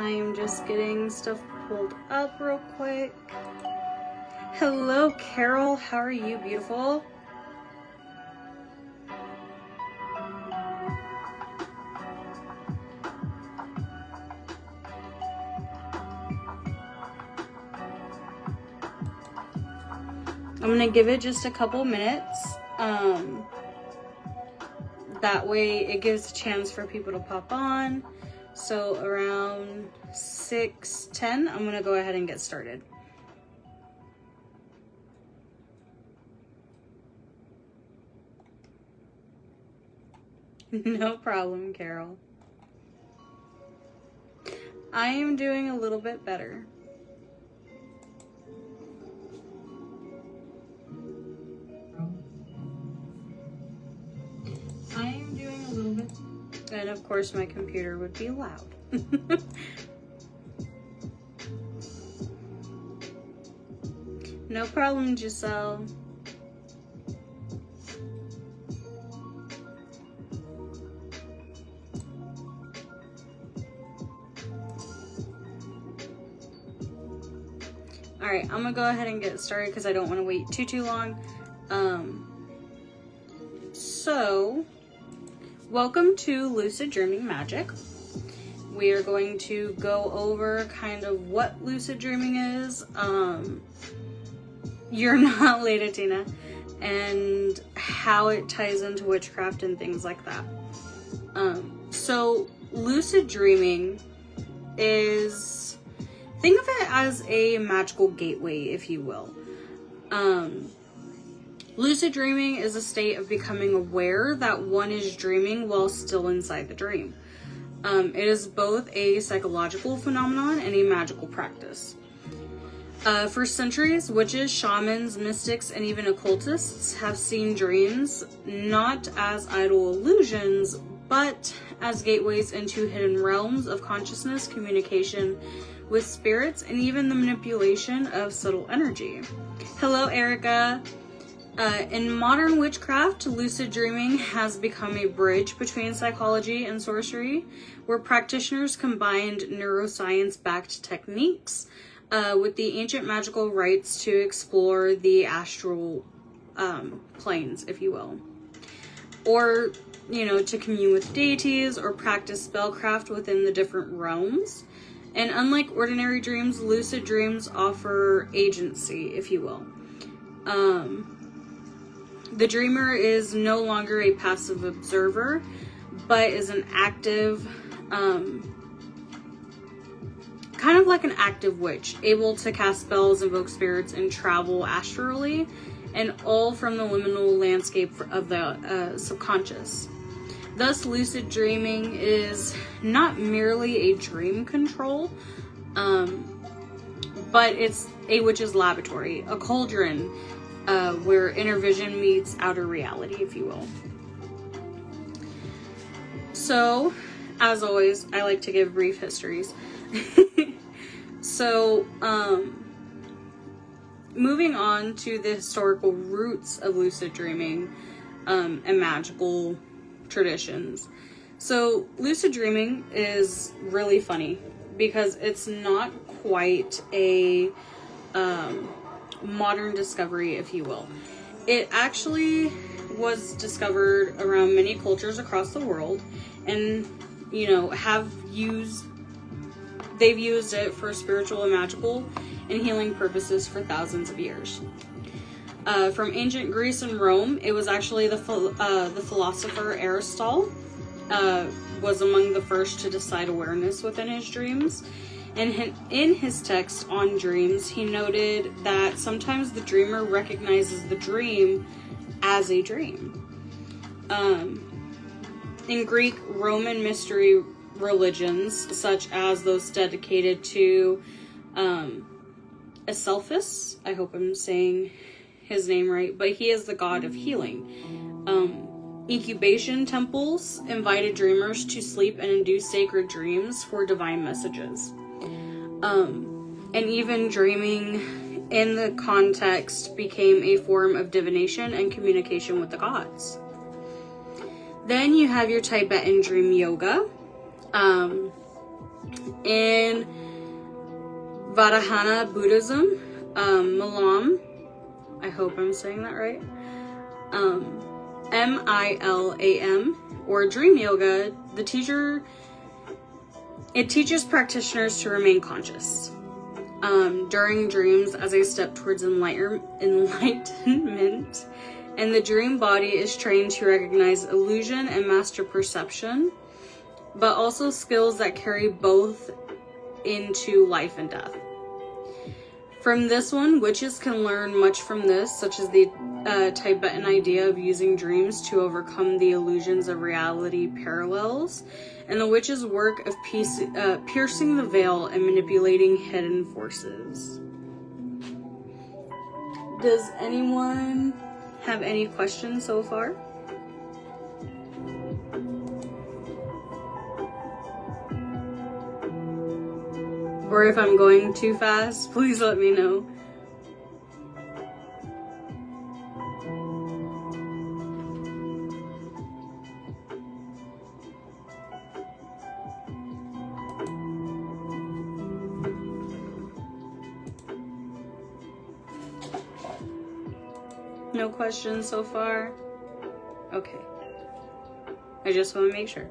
I am just getting stuff pulled up real quick. Hello, Carol. How are you, beautiful? I'm gonna give it just a couple minutes. That way it gives a chance for people to pop on. So around 6:10, I'm gonna go ahead and get started. No problem, Carol. I am doing a little bit better. I am doing a little bit, and of course my computer would be loud. No problem, Giselle. All right, I'm gonna go ahead and get started because I don't want to wait too long. So welcome to Lucid Dreaming Magic. We are going to go over kind of what lucid dreaming is. You're not Lady Tina, and how it ties into witchcraft and things like that. So lucid dreaming is, think of it as a magical gateway, if you will. Lucid dreaming is a state of becoming aware that one is dreaming while still inside the dream. It is both a psychological phenomenon and a magical practice. For centuries, witches, shamans, mystics, and even occultists have seen dreams not as idle illusions, but as gateways into hidden realms of consciousness, communication with spirits, and even the manipulation of subtle energy. Hello, Erica. In modern witchcraft, lucid dreaming has become a bridge between psychology and sorcery, where practitioners combined neuroscience-backed techniques with the ancient magical rites to explore the astral planes, if you will. Or, to commune with deities or practice spellcraft within the different realms. And unlike ordinary dreams, lucid dreams offer agency, if you will. The dreamer is no longer a passive observer, but is an active, kind of like an active witch, able to cast spells, invoke spirits, and travel astrally, and all from the liminal landscape of the subconscious. Thus, lucid dreaming is not merely a dream control, but it's a witch's laboratory, a cauldron, where inner vision meets outer reality, if you will. So, as always, I like to give brief histories. So, moving on to the historical roots of lucid dreaming and magical traditions. So, lucid dreaming is really funny because it's not quite a modern discovery, if you will. It actually was discovered around many cultures across the world, and they've used it for spiritual and magical and healing purposes for thousands of years. From ancient Greece and Rome, it was actually the philosopher Aristotle was among the first to decide awareness within his dreams. And in his text on dreams, he noted that sometimes the dreamer recognizes the dream as a dream. In Greek, Roman mystery religions, such as those dedicated to Aselphus, I hope I'm saying his name right, but he is the god of healing. Incubation temples invited dreamers to sleep and induce sacred dreams for divine messages. And even dreaming in the context became a form of divination and communication with the gods. Then you have your Tibetan dream yoga. In Vajrayana Buddhism, Milam, I hope I'm saying that right, MILAM, or Dream Yoga, it teaches practitioners to remain conscious during dreams as a step towards enlightenment, and the dream body is trained to recognize illusion and master perception, but also skills that carry both into life and death. From this one, witches can learn much from this, such as the Tibetan idea of using dreams to overcome the illusions of reality parallels, and the witch's work of piercing the veil and manipulating hidden forces. Does anyone have any questions so far? Or if I'm going too fast, please let me know. No questions so far? Okay. I just want to make sure.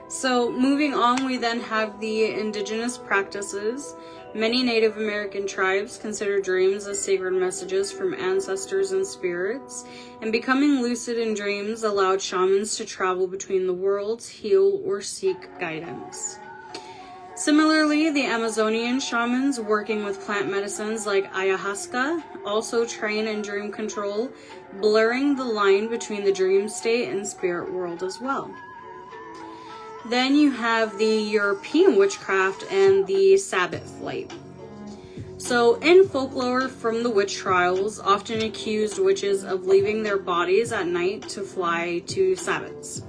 So moving on, we then have the indigenous practices. Many Native American tribes consider dreams as sacred messages from ancestors and spirits, and becoming lucid in dreams allowed shamans to travel between the worlds, heal, or seek guidance. Similarly, the Amazonian shamans working with plant medicines like ayahuasca also train in dream control, blurring the line between the dream state and spirit world as well. Then you have the European witchcraft and the Sabbath light. So in folklore from the witch trials, often accused witches of leaving their bodies at night to fly to Sabbats.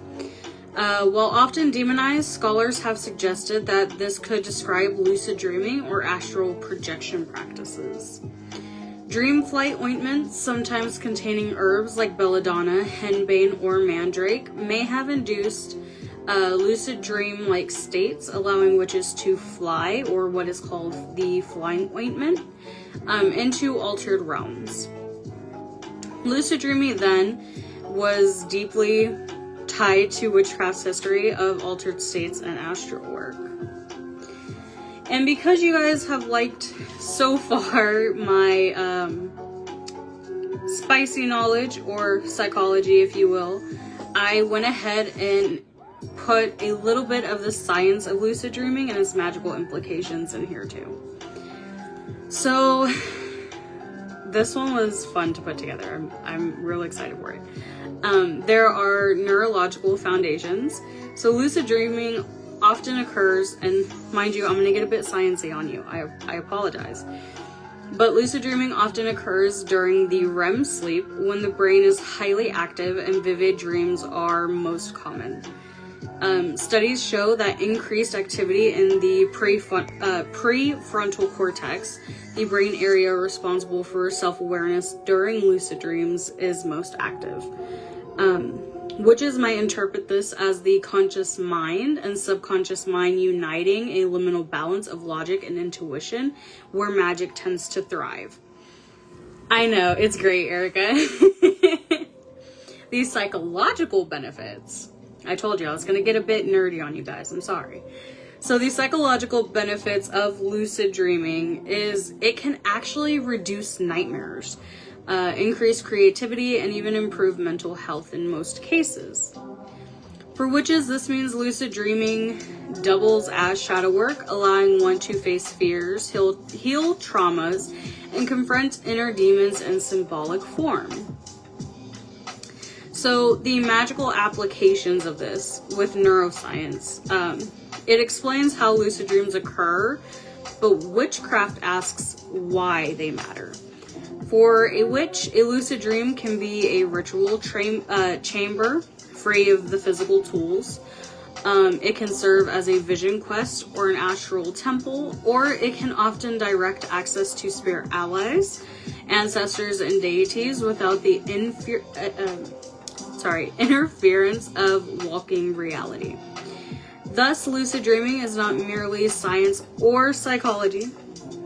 While often demonized, scholars have suggested that this could describe lucid dreaming or astral projection practices. Dream flight ointments, sometimes containing herbs like belladonna, henbane, or mandrake, may have induced lucid dream-like states, allowing witches to fly, or what is called the flying ointment, into altered realms. Lucid dreaming then was deeply tied to witchcraft's history of altered states and astral work. And because you guys have liked so far my spicy knowledge, or psychology if you will, I went ahead and put a little bit of the science of lucid dreaming and its magical implications in here too. So this one was fun to put together. I'm real excited for it. There are neurological foundations. So lucid dreaming often occurs, and mind you, I'm going to get a bit sciencey on you. I apologize. But lucid dreaming often occurs during the REM sleep, when the brain is highly active and vivid dreams are most common. Studies show that increased activity in the prefrontal cortex, the brain area responsible for self-awareness during lucid dreams, is most active. Witches might interpret this as the conscious mind and subconscious mind uniting, a liminal balance of logic and intuition where magic tends to thrive. I know, it's great, Erica. These psychological benefits. I told you I was going to get a bit nerdy on you guys. I'm sorry. So the psychological benefits of lucid dreaming is it can actually reduce nightmares, increase creativity, and even improve mental health in most cases. For witches, this means lucid dreaming doubles as shadow work, allowing one to face fears, heal traumas, and confront inner demons in symbolic form. So the magical applications of this with neuroscience, it explains how lucid dreams occur, but witchcraft asks why they matter. For a witch, a lucid dream can be a ritual chamber free of the physical tools. It can serve as a vision quest or an astral temple, or it can often direct access to spirit allies, ancestors, and deities without the interference of walking reality. Thus, lucid dreaming is not merely science or psychology,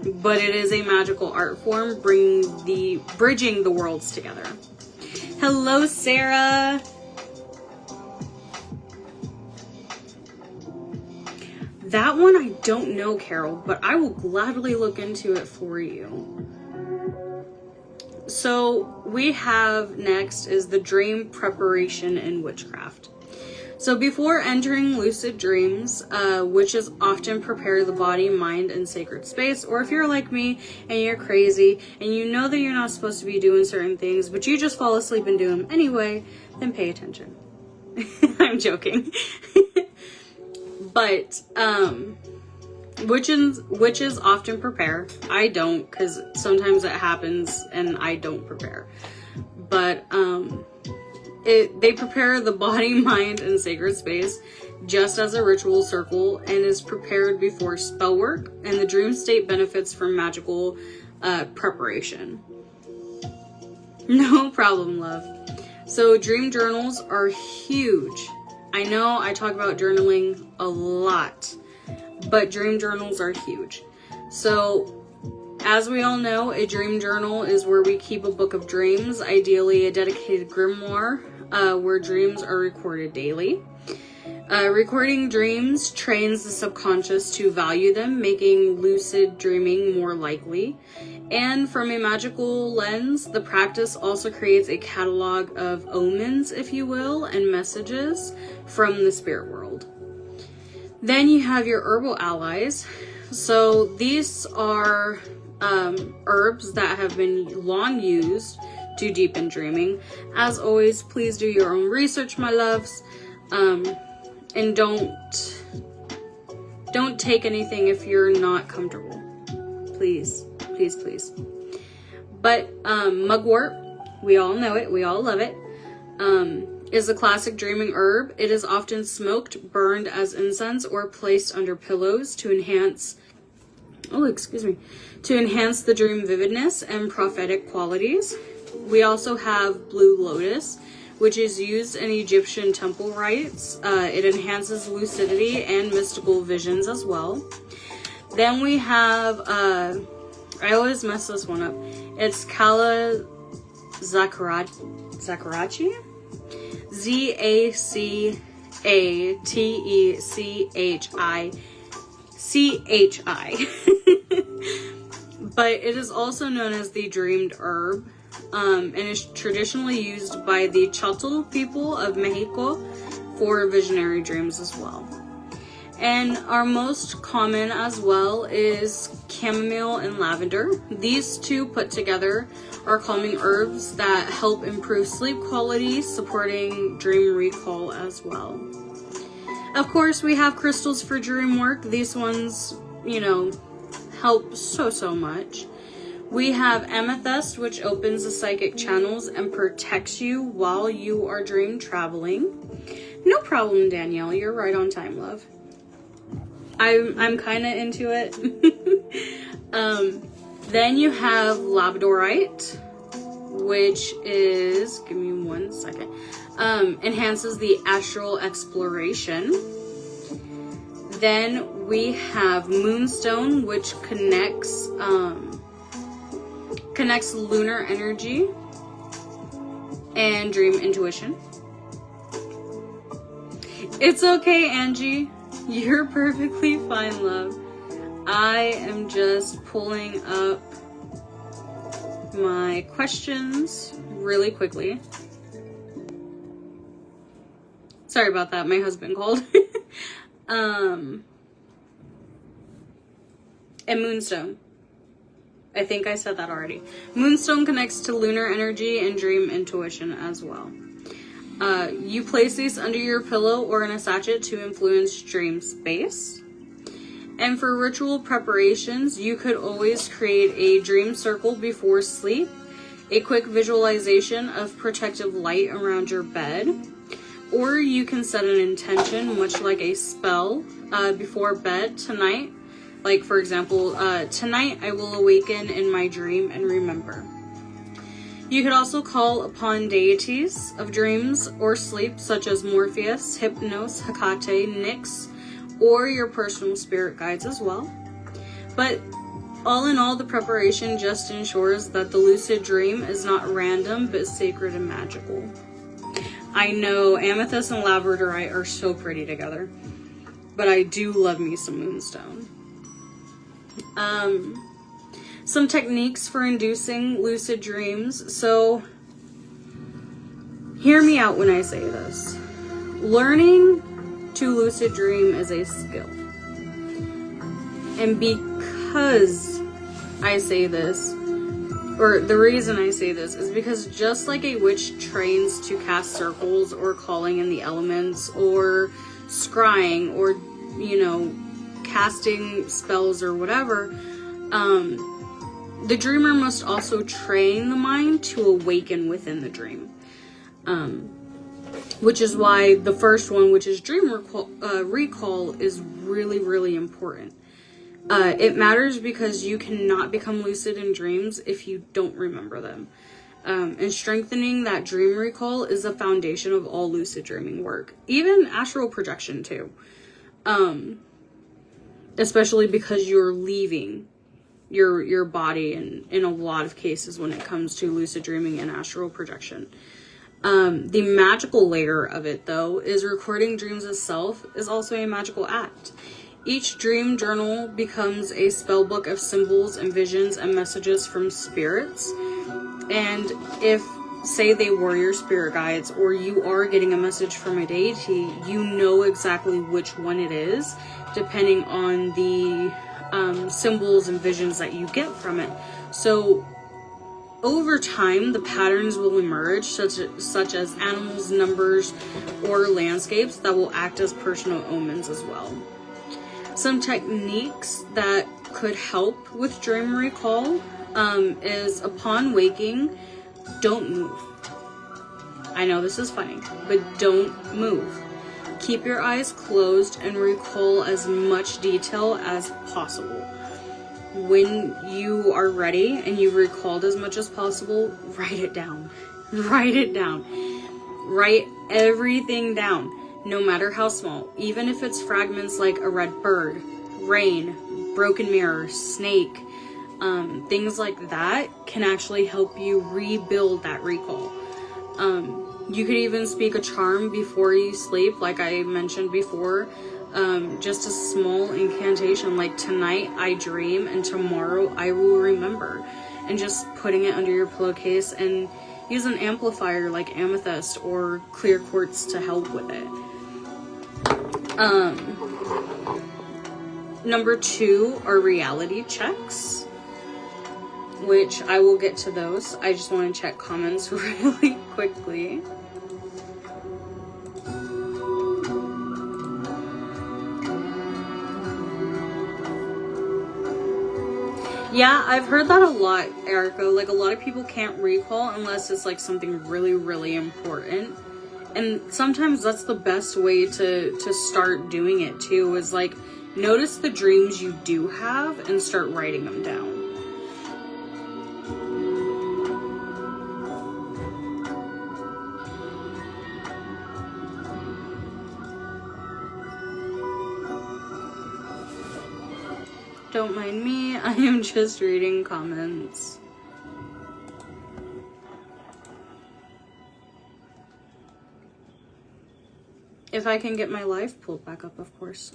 but it is a magical art form bridging the worlds together. Hello, Sarah. That one I don't know, Carol, but I will gladly look into it for you. So we have next is the dream preparation in witchcraft. So before entering lucid dreams, witches often prepare the body, mind, and sacred space. Or if you're like me and you're crazy and you know that you're not supposed to be doing certain things, but you just fall asleep and do them anyway, then pay attention. I'm joking. But witches often prepare. I don't, because sometimes it happens and I don't prepare. But they prepare the body, mind, and sacred space just as a ritual circle and is prepared before spell work, and the dream state benefits from magical preparation. No problem, love. So dream journals are huge. I know I talk about journaling a lot, but dream journals are huge. So, as we all know, a dream journal is where we keep a book of dreams, ideally a dedicated grimoire, where dreams are recorded daily. Recording dreams trains the subconscious to value them, making lucid dreaming more likely. And from a magical lens, the practice also creates a catalog of omens, if you will, and messages from the spirit world. Then you have your herbal allies. So these are herbs that have been long used to deepen dreaming. As always, please do your own research, my loves. And don't take anything if you're not comfortable. Please, please, please. But mugwort, we all know it, we all love it, is a classic dreaming herb. It is often smoked, burned as incense, or placed under pillows to enhance the dream vividness and prophetic qualities. We also have blue lotus, which is used in Egyptian temple rites. It enhances lucidity and mystical visions as well. Then we have, I always mess this one up. It's Kala Zakarachi? Zatechicichi. But it is also known as the dreamed herb. And is traditionally used by the Chotl people of Mexico for visionary dreams as well. And our most common as well is chamomile and lavender. These two put together are calming herbs that help improve sleep quality, supporting dream recall as well. Of course, we have crystals for dream work. These ones, help so much. We have amethyst, which opens the psychic channels and protects you while you are dream traveling. No problem, Danielle. You're right on time, love. I'm kind of into it. Then you have labradorite, which is, give me 1 second, enhances the astral exploration. Then we have moonstone, which connects lunar energy and dream intuition. It's okay, Angie. You're perfectly fine, love. I am just pulling up my questions really quickly. Sorry about that. My husband called. And moonstone. I think I said that already. Moonstone connects to lunar energy and dream intuition as well. You place these under your pillow or in a sachet to influence dream space. And for ritual preparations, you could always create a dream circle before sleep, a quick visualization of protective light around your bed, or you can set an intention, much like a spell, before bed tonight. Like, for example, tonight I will awaken in my dream and remember. You could also call upon deities of dreams or sleep, such as Morpheus, Hypnos, Hecate, Nyx, or your personal spirit guides as well. But all in all, the preparation just ensures that the lucid dream is not random, but sacred and magical. I know amethyst and labradorite are so pretty together, but I do love me some moonstone. Some techniques for inducing lucid dreams. So, hear me out when I say this. Learning to lucid dream is a skill. And because I say this, or the reason I say this, is because just like a witch trains to cast circles or calling in the elements or scrying or, casting spells or whatever, the dreamer must also train the mind to awaken within the dream. Which is why the first one, which is dream recall, is really, really important. It matters because you cannot become lucid in dreams if you don't remember them. And strengthening that dream recall is the foundation of all lucid dreaming work. Even astral projection too. Especially because you're leaving your body in a lot of cases when it comes to lucid dreaming and astral projection. The magical layer of it, though, is recording dreams itself is also a magical act. Each dream journal becomes a spell book of symbols and visions and messages from spirits. And if, say, they were your spirit guides, or you are getting a message from a deity, you know exactly which one it is, depending on the symbols and visions that you get from it. So over time, the patterns will emerge, such as animals, numbers, or landscapes that will act as personal omens as well. Some techniques that could help with dream recall is upon waking, don't move. I know this is funny, but don't move. Keep your eyes closed and recall as much detail as possible. When you are ready and you've recalled as much as possible, write it down. Write it down. Write everything down, no matter how small. Even if it's fragments like a red bird, rain, broken mirror, snake, things like that can actually help you rebuild that recall. You could even speak a charm before you sleep, like I mentioned before. Just a small incantation like tonight I dream and tomorrow I will remember, and just putting it under your pillowcase, and use an amplifier like amethyst or clear quartz to help with it. Number 2 are reality checks, which I will get to those. I just want to check comments really quickly. Yeah, I've heard that a lot, Erica. Like, a lot of people can't recall unless it's like something really, really important. And sometimes that's the best way to start doing it too, is like, notice the dreams you do have and start writing them down. Don't mind me, I am just reading comments. If I can get my life pulled back up, of course.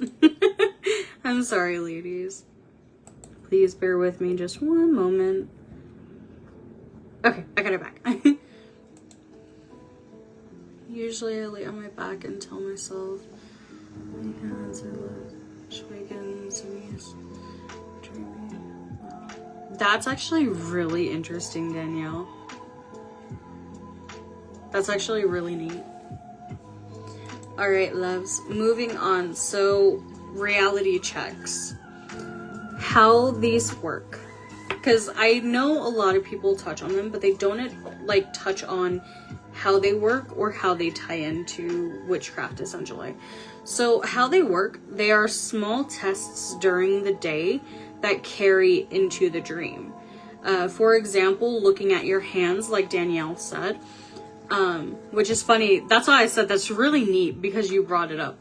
I'm sorry, ladies. Please bear with me just one moment. Okay, I got it back. Usually I lay on my back and tell myself, my hands are left, awakens and dreaming. That's actually really interesting, Danielle. That's actually really neat. Alright, loves, moving on. So, reality checks. How these work. Because I know a lot of people touch on them, but they don't like touch on how they work or how they tie into witchcraft, essentially. So how they work, they are small tests during the day that carry into the dream. For example, looking at your hands, like Danielle said, which is funny. That's why I said that's really neat, because you brought it up.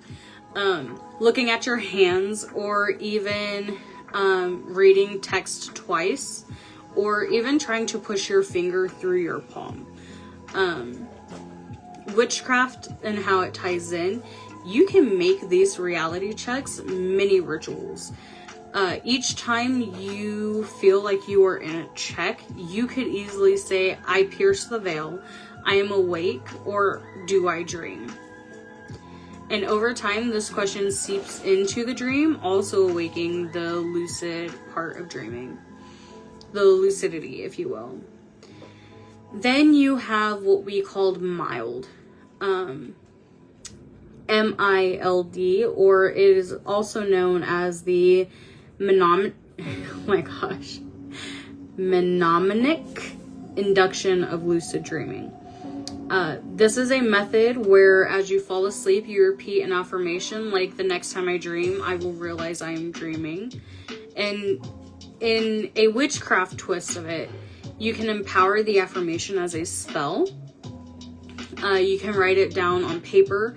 looking at your hands, or even reading text twice, or even trying to push your finger through your palm. Witchcraft and how it ties in, you can make these reality checks mini rituals. Each time you feel like you are in a check, you could easily say, I pierce the veil, I am awake, or do I dream? And over time, this question seeps into the dream, also awakening the lucid part of dreaming. The lucidity, if you will. Then you have what we called mild. M-I-L-D, or it is also known as the mnemonic induction of lucid dreaming. This is a method where as you fall asleep, you repeat an affirmation like, the next time I dream, I will realize I am dreaming. And in a witchcraft twist of it, you can empower the affirmation as a spell. You can write it down on paper,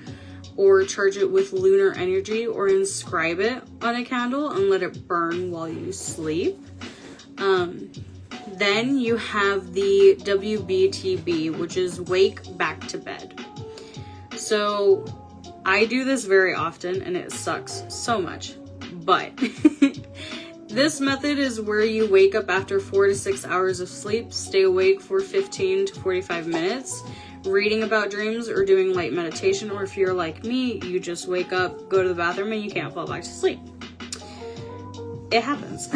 or charge it with lunar energy, or inscribe it on a candle and let it burn while you sleep. Then you have the WBTB, which is wake back to bed. So I do this very often and it sucks so much, but this method is where you wake up after 4 to 6 hours of sleep, stay awake for 15 to 45 minutes, reading about dreams or doing light meditation, or if you're like me, you just wake up, go to the bathroom, and you can't fall back to sleep. It happens.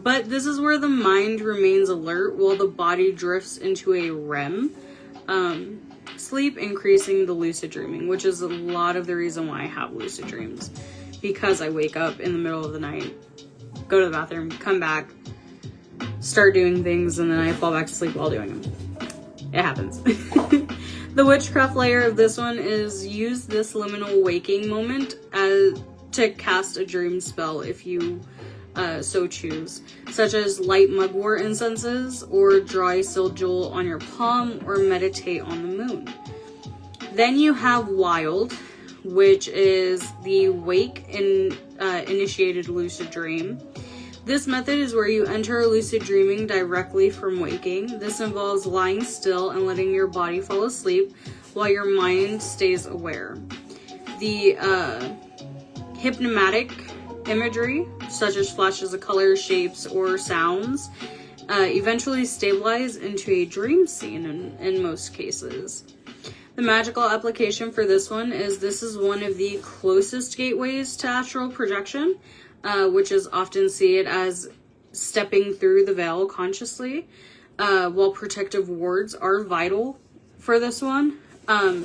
But this is where the mind remains alert while the body drifts into a REM sleep, increasing the lucid dreaming, which is a lot of the reason why I have lucid dreams, because I wake up in the middle of the night, go to the bathroom, come back, start doing things, and then I fall back to sleep while doing them. It happens. The witchcraft layer of this one is use this liminal waking moment to cast a dream spell if you so choose, such as light mugwort incenses, or draw a sigil on your palm, or meditate on the moon. Then you have wild, which is the wake and initiated lucid dream. This method is where you enter lucid dreaming directly from waking. This involves lying still and letting your body fall asleep while your mind stays aware. The hypnotic imagery, such as flashes of color, shapes, or sounds, eventually stabilize into a dream scene in most cases. The magical application for this one is this is one of the closest gateways to astral projection, which is often seen as stepping through the veil consciously, while protective wards are vital for this one,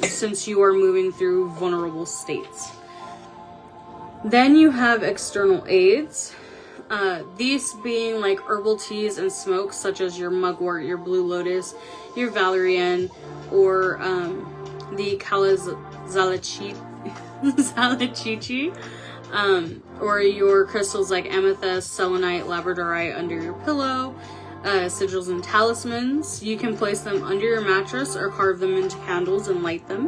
since you are moving through vulnerable states. Then you have external aids, these being like herbal teas and smokes, such as your mugwort, your blue lotus, your valerian, or the zalachichi, or your crystals like amethyst, selenite, labradorite under your pillow, sigils and talismans. You can place them under your mattress or carve them into candles and light them,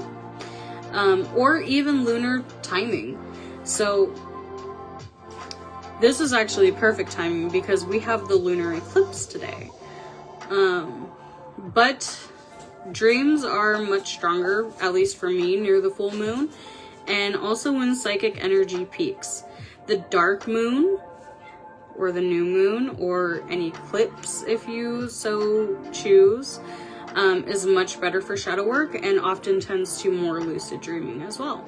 or even lunar timing. So this is actually perfect timing because we have the lunar eclipse today. But dreams are much stronger, at least for me, near the full moon, and also when psychic energy peaks. The dark moon, or the new moon, or an eclipse if you so choose, is much better for shadow work and often tends to more lucid dreaming as well.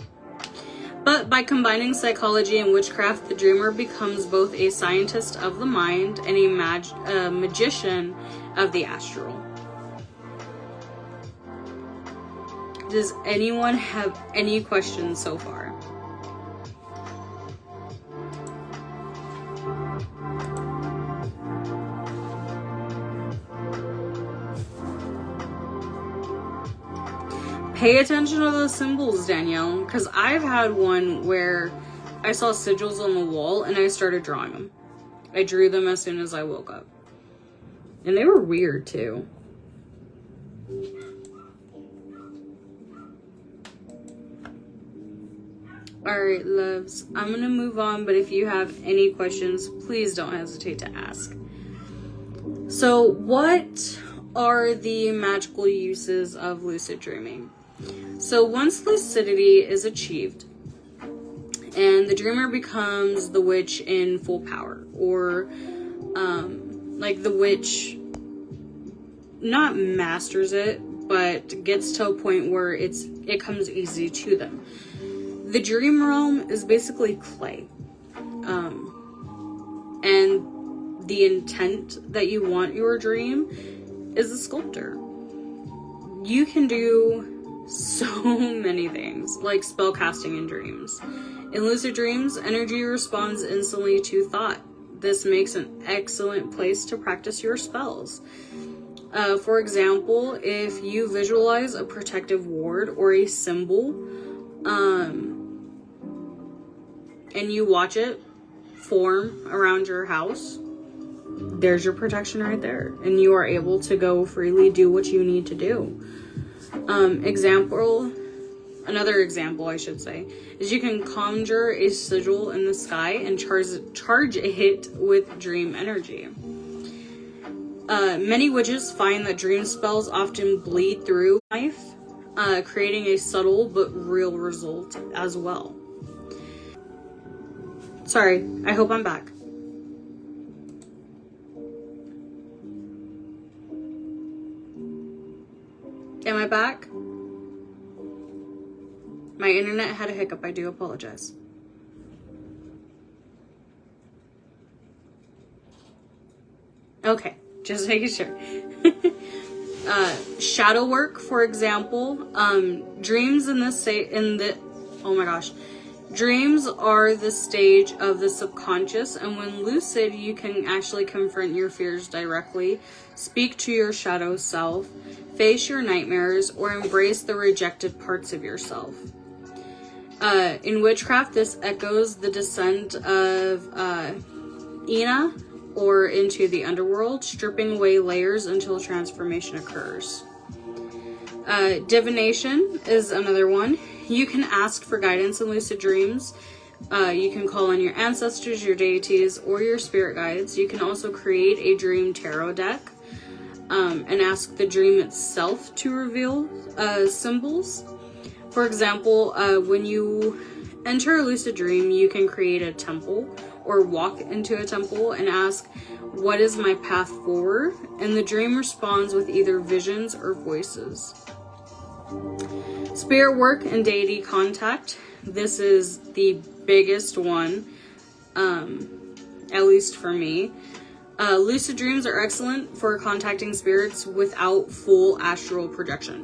But by combining psychology and witchcraft, the dreamer becomes both a scientist of the mind and a magician of the astral. Does anyone have any questions so far? Pay attention to those symbols, Danielle, because I've had one where I saw sigils on the wall and I started drawing them. I drew them as soon as I woke up. And they were weird too. Alright, loves. I'm gonna move on, but if you have any questions, please don't hesitate to ask. So, what are the magical uses of lucid dreaming? So, once lucidity is achieved, and the dreamer becomes the witch in full power, or like the witch not masters it, but gets to a point where it comes easy to them. The dream realm is basically clay. And the intent that you want your dream is a sculptor. You can do so many things, like spell casting in dreams. In lucid dreams, energy responds instantly to thought. This makes an excellent place to practice your spells. For example, if you visualize a protective ward or a symbol, and you watch it form around your house, there's your protection right there. And you are able to go freely do what you need to do. Another example, I should say, is you can conjure a sigil in the sky and charge it with dream energy. Many witches find that dream spells often bleed through life, creating a subtle but real result as well. Sorry, I hope I'm back. Am I back? My internet had a hiccup, I do apologize. Okay, just making sure. Shadow work, for example, dreams dreams are the stage of the subconscious, and when lucid, you can actually confront your fears directly, speak to your shadow self, face your nightmares, or embrace the rejected parts of yourself. In witchcraft, this echoes the descent of Ina, or into the underworld, stripping away layers until transformation occurs. Divination is another one. You can ask for guidance in lucid dreams. You can call on your ancestors, your deities, or your spirit guides. You can also create a dream tarot deck and ask the dream itself to reveal symbols. For example, when you enter a lucid dream, you can create a temple or walk into a temple and ask, "What is my path forward?" And the dream responds with either visions or voices. Spirit work and deity contact. This is the biggest one, at least for me. Lucid dreams are excellent for contacting spirits without full astral projection.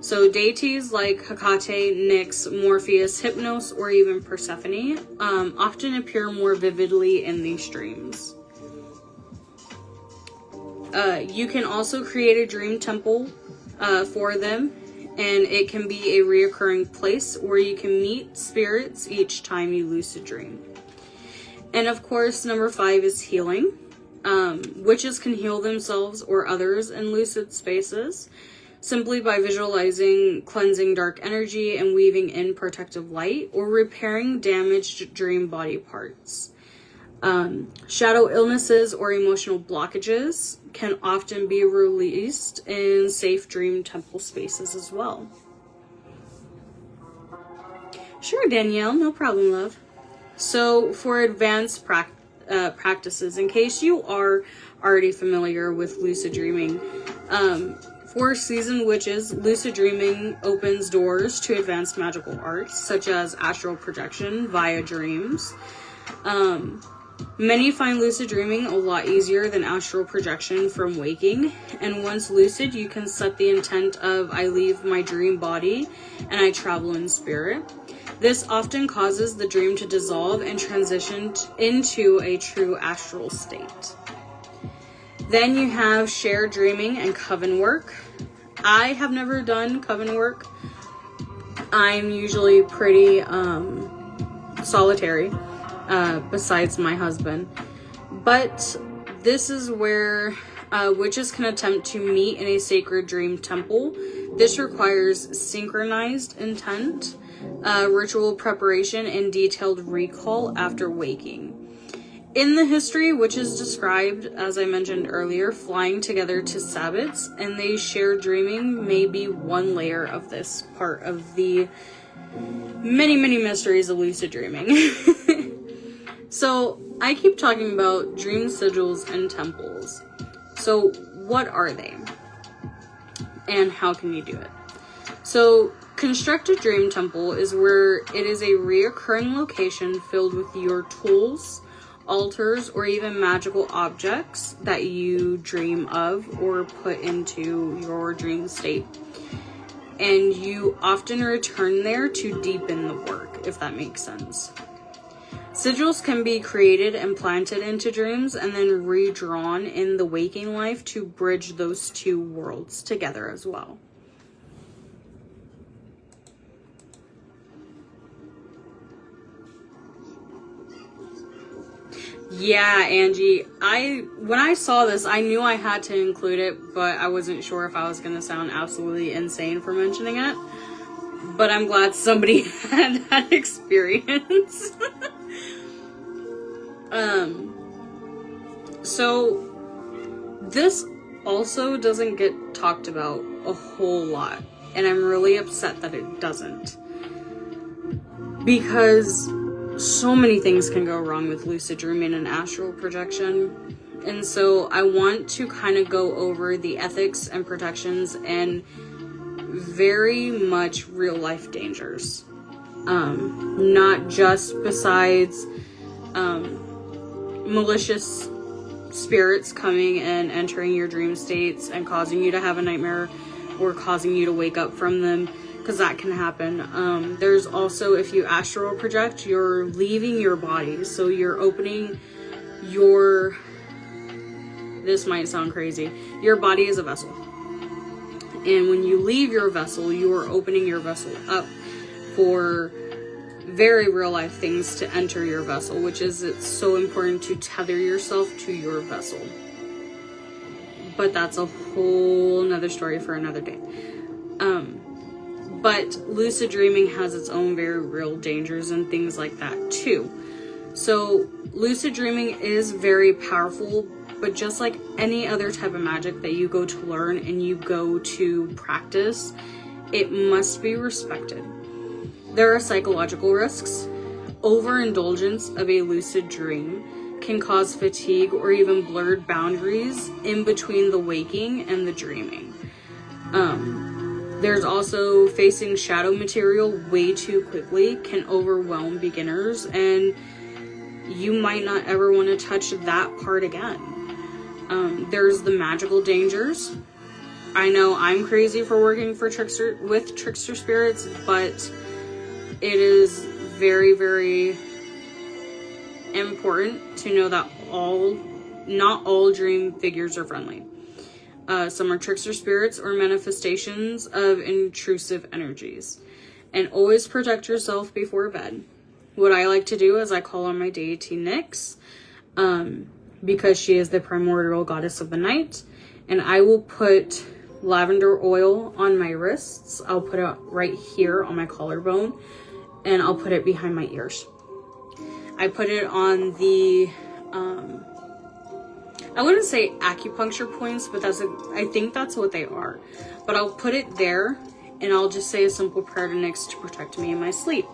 So deities like Hecate, Nyx, Morpheus, Hypnos, or even Persephone often appear more vividly in these dreams. You can also create a dream temple for them, and it can be a reoccurring place where you can meet spirits each time you lucid dream. And of course, number 5 is healing. Witches can heal themselves or others in lucid spaces simply by visualizing cleansing dark energy and weaving in protective light, or repairing damaged dream body parts. Shadow illnesses or emotional blockages can often be released in safe dream temple spaces as well. Sure, Danielle, no problem, love. So for advanced practices, in case you are already familiar with lucid dreaming, for seasoned witches, lucid dreaming opens doors to advanced magical arts, such as astral projection via dreams. Many find lucid dreaming a lot easier than astral projection from waking, and once lucid, you can set the intent of, "I leave my dream body and I travel in spirit." This often causes the dream to dissolve and transition into a true astral state. Then you have shared dreaming and coven work. I have never done coven work. I'm usually pretty solitary, besides my husband. But this is where witches can attempt to meet in a sacred dream temple. This requires synchronized intent. ritual preparation, and detailed recall after waking. In the history, witches described, as I mentioned earlier, flying together to sabbats, and they share dreaming may be one layer of this part of the many, many mysteries of lucid dreaming. So, I keep talking about dream sigils and temples. So, what are they? And how can you do it? So, construct a dream temple is where it is a reoccurring location filled with your tools, altars, or even magical objects that you dream of or put into your dream state. And you often return there to deepen the work, if that makes sense. Sigils can be created and planted into dreams and then redrawn in the waking life to bridge those two worlds together as well. Yeah, Angie, when I saw this, I knew I had to include it, but I wasn't sure if I was going to sound absolutely insane for mentioning it. But I'm glad somebody had that experience. So this also doesn't get talked about a whole lot, and I'm really upset that it doesn't, because so many things can go wrong with lucid dreaming and astral projection. And so I want to kind of go over the ethics and protections and very much real life dangers. Not just besides malicious spirits coming and entering your dream states and causing you to have a nightmare or causing you to wake up from them, because that can happen. There's also, if you astral project, you're leaving your body. So you're opening your, this might sound crazy, your body is a vessel. And when you leave your vessel, you are opening your vessel up for very real life things to enter your vessel, which is, it's so important to tether yourself to your vessel. But that's a whole nother story for another day. But lucid dreaming has its own very real dangers and things like that too. So lucid dreaming is very powerful, but just like any other type of magic that you go to learn and you go to practice, it must be respected. There are psychological risks. Overindulgence of a lucid dream can cause fatigue or even blurred boundaries in between the waking and the dreaming. There's also facing shadow material way too quickly can overwhelm beginners, and you might not ever want to touch that part again. There's the magical dangers. I know I'm crazy for working with trickster spirits, but it is very, very important to know that not all dream figures are friendly. Some are trickster spirits or manifestations of intrusive energies. And always protect yourself before bed. What I like to do is I call on my deity Nyx, because she is the primordial goddess of the night. And I will put lavender oil on my wrists. I'll put it right here on my collarbone, and I'll put it behind my ears. I put it on the, I wouldn't say acupuncture points, but I think that's what they are. But I'll put it there, and I'll just say a simple prayer to Nyx to protect me in my sleep.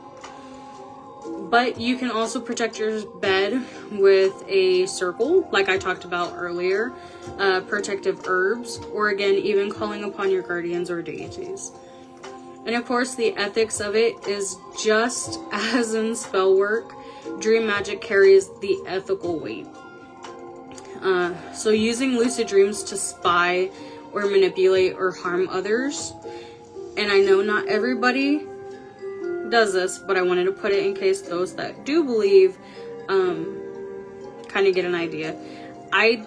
But you can also protect your bed with a circle, like I talked about earlier, protective herbs, or again, even calling upon your guardians or deities. And of course, the ethics of it is just as in spell work, dream magic carries the ethical weight. So using lucid dreams to spy or manipulate or harm others, and I know not everybody does this, but I wanted to put it in case those that do believe kind of get an idea. I'm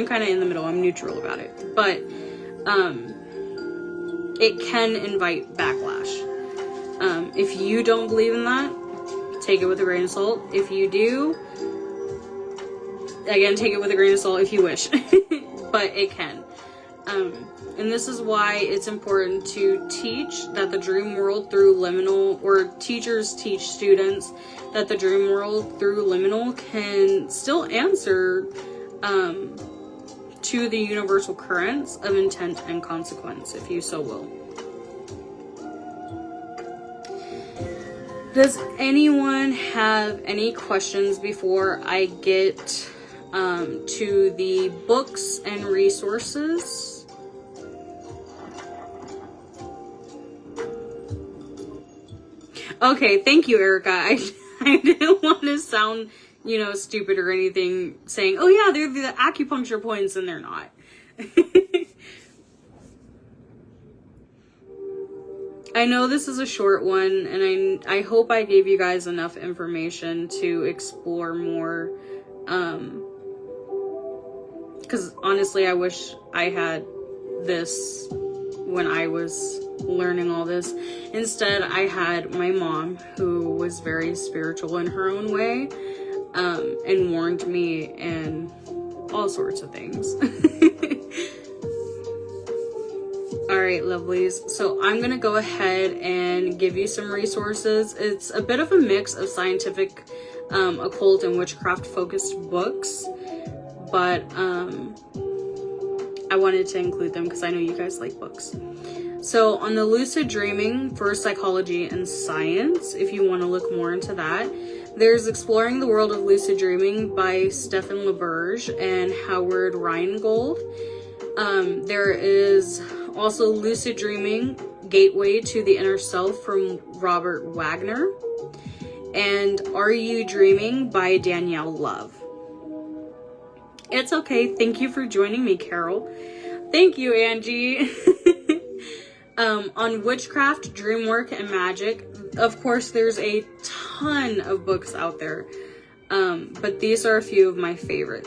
kind of in the middle. I'm neutral about it, but it can invite backlash. If you don't believe in that, take it with a grain of salt. If you do, again, take it with a grain of salt if you wish. But it can. And this is why it's important to teach that the dream world through liminal, or teachers teach students that the dream world through liminal can still answer to the universal currents of intent and consequence, if you so will. Does anyone have any questions before I get to the books and resources? Okay, thank you, Erica. I didn't want to sound, stupid or anything, saying, oh yeah, they're the acupuncture points, and they're not. I know this is a short one, and I hope I gave you guys enough information to explore more. Because honestly, I wish I had this when I was learning all this. Instead, I had my mom, who was very spiritual in her own way, and warned me and all sorts of things. Alright, lovelies, so I'm going to go ahead and give you some resources. It's a bit of a mix of scientific, occult, and witchcraft-focused books, but I wanted to include them because I know you guys like books. So, on the lucid dreaming for psychology and science, if you want to look more into that, there's Exploring the World of Lucid Dreaming by Stephen LaBerge and Howard Rheingold. There is also Lucid Dreaming, Gateway to the Inner Self from Robert Wagner, and Are You Dreaming by Danielle Love. It's okay. Thank you for joining me, Carol. Thank you, Angie. On witchcraft, dream work, and magic, of course, there's a ton of books out there, but these are a few of my favorite.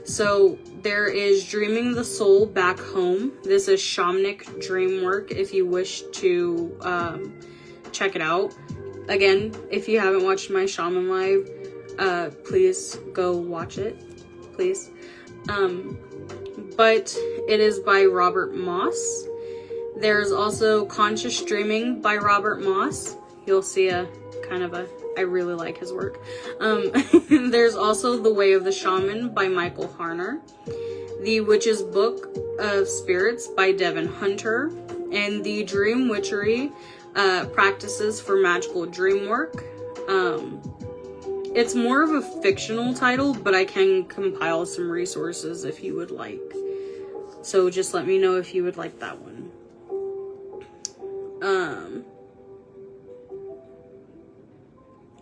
So there is Dreaming the Soul Back Home. This is shamanic dream work if you wish to check it out. Again, if you haven't watched my Shaman Live, please go watch it, please. But it is by Robert Moss. There's also Conscious Dreaming by Robert Moss. You'll see I really like his work. There's also The Way of the Shaman by Michael Harner. The Witch's Book of Spirits by Devin Hunter. And The Dream Witchery Practices for Magical Dream Work. It's more of a fictional title, but I can compile some resources if you would like. So just let me know if you would like that one.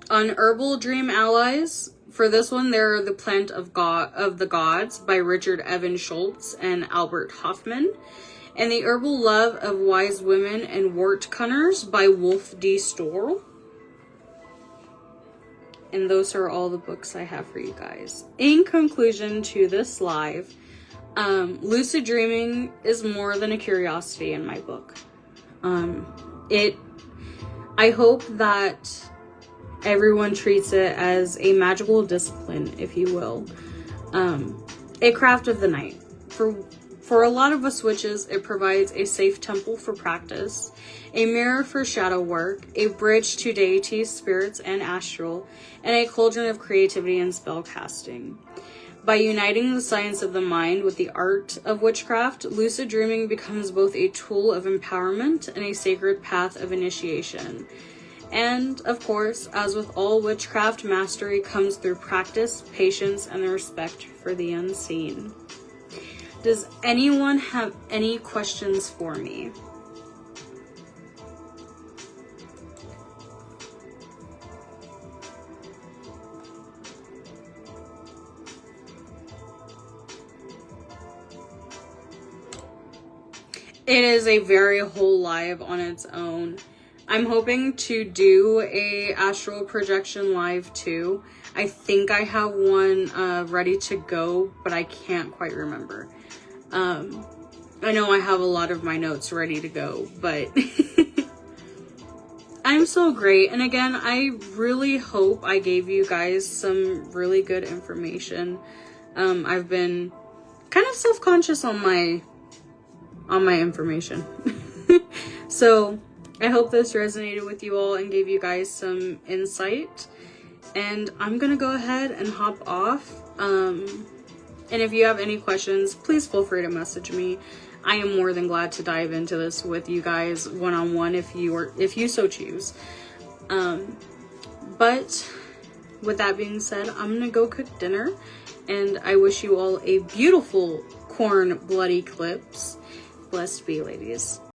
On Herbal Dream Allies, for this one, there are The Plant of the Gods by Richard Evan Schultz and Albert Hoffman, and The Herbal Love of Wise Women and Wort Cunners by Wolf D. Storl. And those are all the books I have for you guys. In conclusion to this live, lucid dreaming is more than a curiosity in my book. I hope that everyone treats it as a magical discipline, if you will. A craft of the night. For a lot of us witches, it provides a safe temple for practice, a mirror for shadow work, a bridge to deities, spirits, and astral, and a cauldron of creativity and spell casting. By uniting the science of the mind with the art of witchcraft, lucid dreaming becomes both a tool of empowerment and a sacred path of initiation. And, of course, as with all witchcraft, mastery comes through practice, patience, and the respect for the unseen. Does anyone have any questions for me? It is a very whole live on its own. I'm hoping to do a astral projection live too. I think I have one ready to go, but I can't quite remember. I know I have a lot of my notes ready to go, but I'm so great. And again, I really hope I gave you guys some really good information. I've been kind of self-conscious on my on my information. So I hope this resonated with you all and gave you guys some insight. And I'm gonna go ahead and hop off. And if you have any questions, please feel free to message me. I am more than glad to dive into this with you guys one-on-one if you so choose. But with that being said, I'm gonna go cook dinner, and I wish you all a beautiful corn blood eclipse. Blessed be, ladies.